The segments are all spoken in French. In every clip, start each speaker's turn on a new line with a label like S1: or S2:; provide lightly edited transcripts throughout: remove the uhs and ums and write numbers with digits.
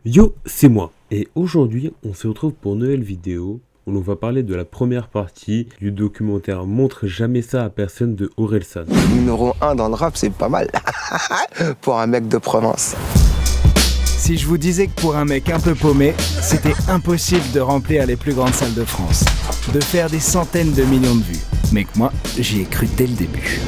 S1: Yo, c'est moi. Et aujourd'hui, on se retrouve pour une nouvelle vidéo où l'on va parler de la première partie du documentaire Montre jamais ça à personne de Orelsan.
S2: Numéro 1 dans le rap, c'est pas mal. Pour un mec de province.
S3: Si je vous disais que pour un mec un peu paumé, c'était impossible de remplir les plus grandes salles de France, de faire des centaines de millions de vues. Mais que moi, j'y ai cru dès le début.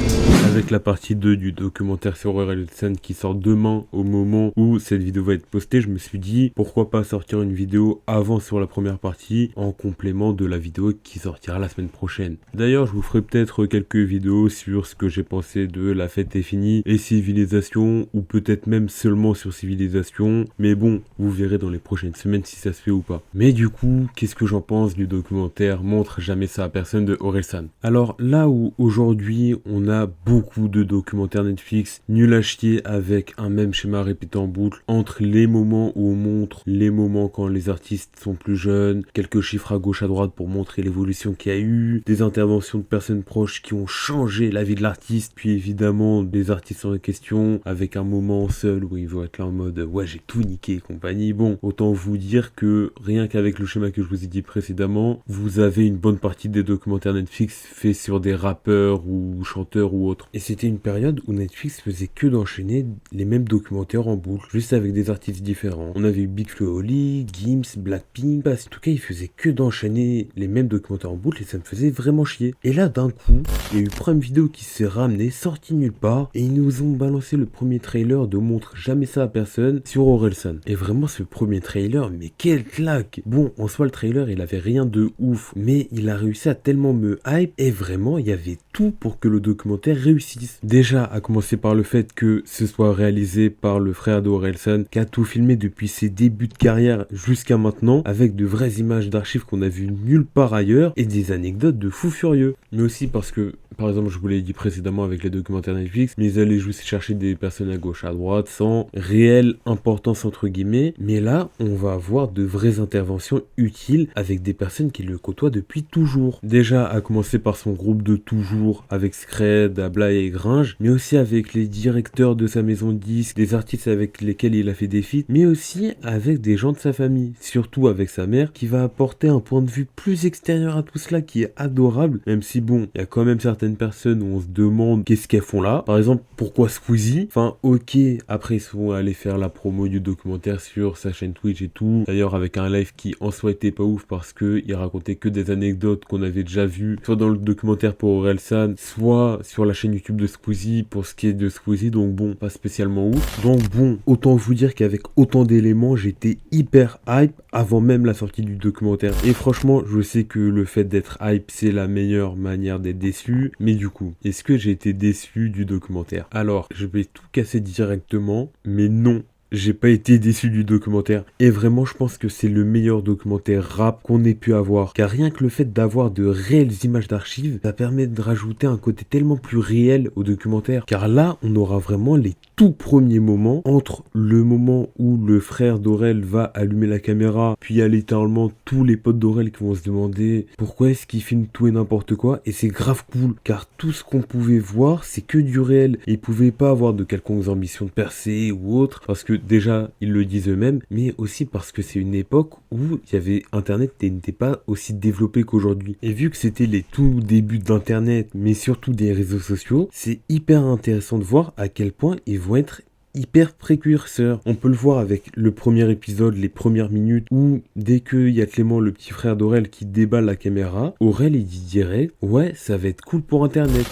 S1: Avec la partie 2 du documentaire sur Orelsan qui sort demain au moment où cette vidéo va être postée, je me suis dit pourquoi pas sortir une vidéo avant sur la première partie en complément de la vidéo qui sortira la semaine prochaine. D'ailleurs, je vous ferai peut-être quelques vidéos sur ce que j'ai pensé de La Fête est finie et Civilisation, ou peut-être même seulement sur Civilisation, mais bon, vous verrez dans les prochaines semaines si ça se fait ou pas. Mais du coup, qu'est-ce que j'en pense du documentaire Montre jamais ça à personne de Orelsan? Alors là où aujourd'hui on a beaucoup de documentaires Netflix nuls à chier avec un même schéma répété en boucle entre les moments où on montre les moments quand les artistes sont plus jeunes, quelques chiffres à gauche à droite pour montrer l'évolution qu'il y a eu, des interventions de personnes proches qui ont changé la vie de l'artiste, puis évidemment des artistes en question avec un moment seul où ils vont être là en mode ouais j'ai tout niqué et compagnie. Bon, autant vous dire que rien qu'avec le schéma que je vous ai dit précédemment, vous avez une bonne partie des documentaires Netflix faits sur des rappeurs ou chanteurs ou autres. Et c'était une période où Netflix faisait que d'enchaîner les mêmes documentaires en boucle, juste avec des artistes différents. On avait eu Big Flo et Oli, Gims, Blackpink, en tout cas ils faisaient que d'enchaîner les mêmes documentaires en boucle et ça me faisait vraiment chier. Et là d'un coup, il y a eu Prime Video qui s'est ramené, sorti nulle part, et ils nous ont balancé le premier trailer de Montre jamais ça à personne sur Orelsan. Et vraiment ce premier trailer, mais quelle claque! Bon, en soi le trailer il avait rien de ouf, mais il a réussi à tellement me hype, et vraiment il y avait tout pour que le documentaire réussisse. Déjà à commencer par le fait que ce soit réalisé par le frère d'Orelsan qui a tout filmé depuis ses débuts de carrière jusqu'à maintenant, avec de vraies images d'archives qu'on a vues nulle part ailleurs et des anecdotes de fous furieux. Mais aussi parce que, par exemple, je vous l'ai dit précédemment avec les documentaires Netflix, mais ils allaient juste chercher des personnes à gauche à droite sans réelle importance entre guillemets, mais là on va avoir de vraies interventions utiles avec des personnes qui le côtoient depuis toujours. Déjà à commencer par son groupe de toujours avec Scred, Abla et Gringe, mais aussi avec les directeurs de sa maison de disques, des artistes avec lesquels il a fait des feats, mais aussi avec des gens de sa famille, surtout avec sa mère qui va apporter un point de vue plus extérieur à tout cela qui est adorable, même si bon, il y a quand même certaines personnes où on se demande qu'est-ce qu'elles font là. Par exemple, pourquoi Squeezie? Enfin, ok, après ils sont allés faire la promo du documentaire sur sa chaîne Twitch et tout, d'ailleurs avec un live qui en soi était pas ouf parce que il racontait que des anecdotes qu'on avait déjà vues, soit dans le documentaire pour Orelsan, soit sur la chaîne YouTube de Squeezie pour ce qui est de Squeezie, donc bon, pas spécialement ouf. Donc bon, autant vous dire qu'avec autant d'éléments, j'étais hyper hype avant même la sortie du documentaire. Et franchement, je sais que le fait d'être hype, c'est la meilleure manière d'être déçu, mais du coup, est-ce que j'ai été déçu du documentaire? Alors, je vais tout casser directement, mais non. J'ai pas été déçu du documentaire. Et vraiment, je pense que c'est le meilleur documentaire rap qu'on ait pu avoir. Car rien que le fait d'avoir de réelles images d'archives, ça permet de rajouter un côté tellement plus réel au documentaire. Car là, on aura vraiment les tout premiers moments, entre le moment où le frère d'Aurel va allumer la caméra, puis il y a littéralement tous les potes d'Aurel qui vont se demander pourquoi est-ce qu'il filme tout et n'importe quoi. Et c'est grave cool, car tout ce qu'on pouvait voir, c'est que du réel. Et ils pouvaient pas avoir de quelconques ambitions de percer ou autre, parce que déjà, ils le disent eux-mêmes, mais aussi parce que c'est une époque où il y avait Internet et n'était pas aussi développé qu'aujourd'hui. Et vu que c'était les tout débuts d'Internet, mais surtout des réseaux sociaux, c'est hyper intéressant de voir à quel point ils vont être hyper précurseurs. On peut le voir avec le premier épisode, les premières minutes, où dès qu'il y a Clément, le petit frère d'Aurel, qui déballe la caméra, Aurel il dirait « Ouais, ça va être cool pour Internet ».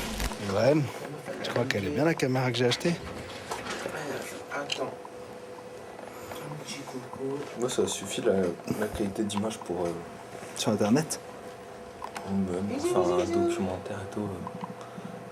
S4: Ouais, tu crois qu'elle est bien la caméra que j'ai achetée?
S5: Attends. Un petit coco. Moi, ça suffit la qualité d'image pour.
S4: Sur internet?
S5: Même faire un documentaire et tout.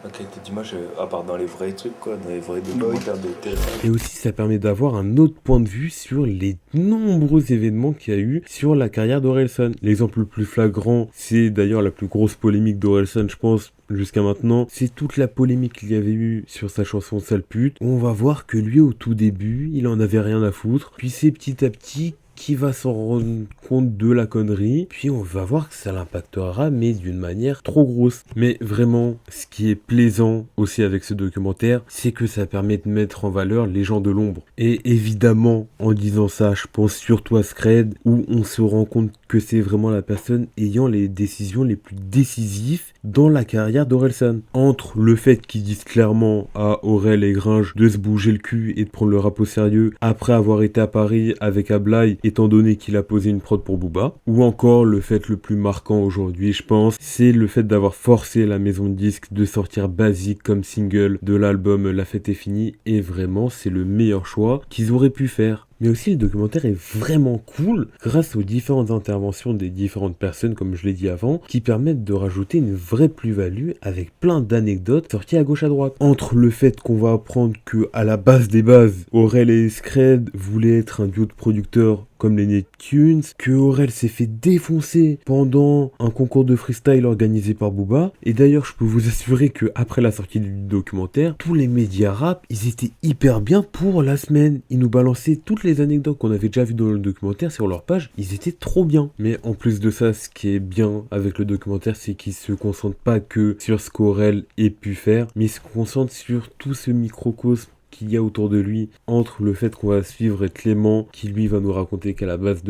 S5: La qualité d'image, à part dans les vrais trucs, quoi, dans les vrais documentaires de TF1.
S1: Et aussi, ça permet d'avoir un autre point de vue sur les nombreux événements qu'il y a eu sur la carrière d'Orelsan. L'exemple le plus flagrant, c'est d'ailleurs la plus grosse polémique d'Orelsan, je pense, jusqu'à maintenant. C'est toute la polémique qu'il y avait eu sur sa chanson Sale pute. On va voir que lui, au tout début, il en avait rien à foutre. Puis c'est petit à petit qui va s'en rendre compte de la connerie, puis on va voir que ça l'impactera, mais d'une manière trop grosse. Mais vraiment, ce qui est plaisant aussi avec ce documentaire, c'est que ça permet de mettre en valeur les gens de l'ombre. Et évidemment, en disant ça, je pense surtout à Scred, où on se rend compte que c'est vraiment la personne ayant les décisions les plus décisives dans la carrière d'Orelsan. Entre le fait qu'ils disent clairement à Aurel et Gringe de se bouger le cul et de prendre le rap au sérieux après avoir été à Paris avec Ablai, étant donné qu'il a posé une prod pour Booba, ou encore le fait le plus marquant aujourd'hui, je pense, c'est le fait d'avoir forcé la maison de disques de sortir Basique comme single de l'album La Fête est finie, et vraiment c'est le meilleur choix qu'ils auraient pu faire. Mais aussi le documentaire est vraiment cool grâce aux différentes interventions des différentes personnes, comme je l'ai dit avant, qui permettent de rajouter une vraie plus-value avec plein d'anecdotes sorties à gauche à droite. Entre le fait qu'on va apprendre que à la base des bases, Aurel et Scred voulaient être un duo de producteurs comme les Neptunes, que Aurel s'est fait défoncer pendant un concours de freestyle organisé par Booba. Et d'ailleurs, je peux vous assurer que après la sortie du documentaire, tous les médias rap, ils étaient hyper bien pour la semaine. Ils nous balançaient toutes les anecdotes qu'on avait déjà vues dans le documentaire sur leur page. Ils étaient trop bien. Mais en plus de ça, ce qui est bien avec le documentaire, c'est qu'il se concentre pas que sur ce qu'Aurel ait pu faire, mais il se concentre sur tout ce microcosme qu'il y a autour de lui, entre le fait qu'on va suivre Clément, qui lui va nous raconter qu'à la base,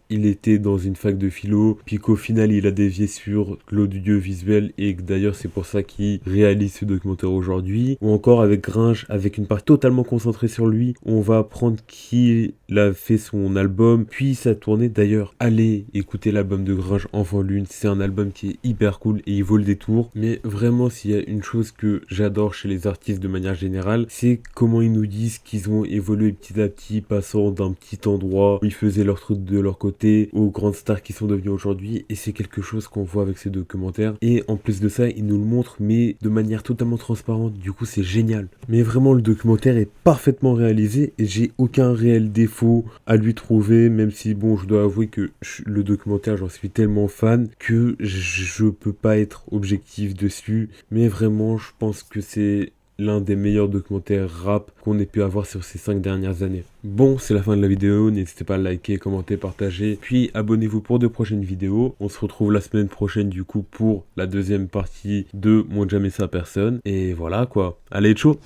S1: il était dans une fac de philo, puis qu'au final il a dévié sur l'audiovisuel, et que d'ailleurs c'est pour ça qu'il réalise ce documentaire aujourd'hui, ou encore avec Gringe, avec une part totalement concentrée sur lui, on va apprendre qu'il a fait son album, puis sa tournée. D'ailleurs, allez écouter l'album de Gringe, Enfant Lune, c'est un album qui est hyper cool et il vaut le détour, mais vraiment s'il y a une chose que j'adore chez les artistes de manière générale, c'est comment ils nous disent qu'ils ont évolué petit à petit, passant d'un petit endroit où ils faisaient leur truc de leur côté aux grandes stars qui sont devenues aujourd'hui, et c'est quelque chose qu'on voit avec ces documentaires. Et en plus de ça, ils nous le montrent, mais de manière totalement transparente, du coup c'est génial. Mais vraiment le documentaire est parfaitement réalisé et j'ai aucun réel défaut à lui trouver, même si bon, je dois avouer que le documentaire, j'en suis tellement fan que je peux pas être objectif dessus, mais vraiment je pense que c'est l'un des meilleurs documentaires rap qu'on ait pu avoir sur ces 5 dernières années. Bon, c'est la fin de la vidéo, n'hésitez pas à liker, commenter, partager, puis abonnez-vous pour de prochaines vidéos. On se retrouve la semaine prochaine du coup pour la deuxième partie de Mon Jamais Ça Personne, et voilà quoi, allez ciao.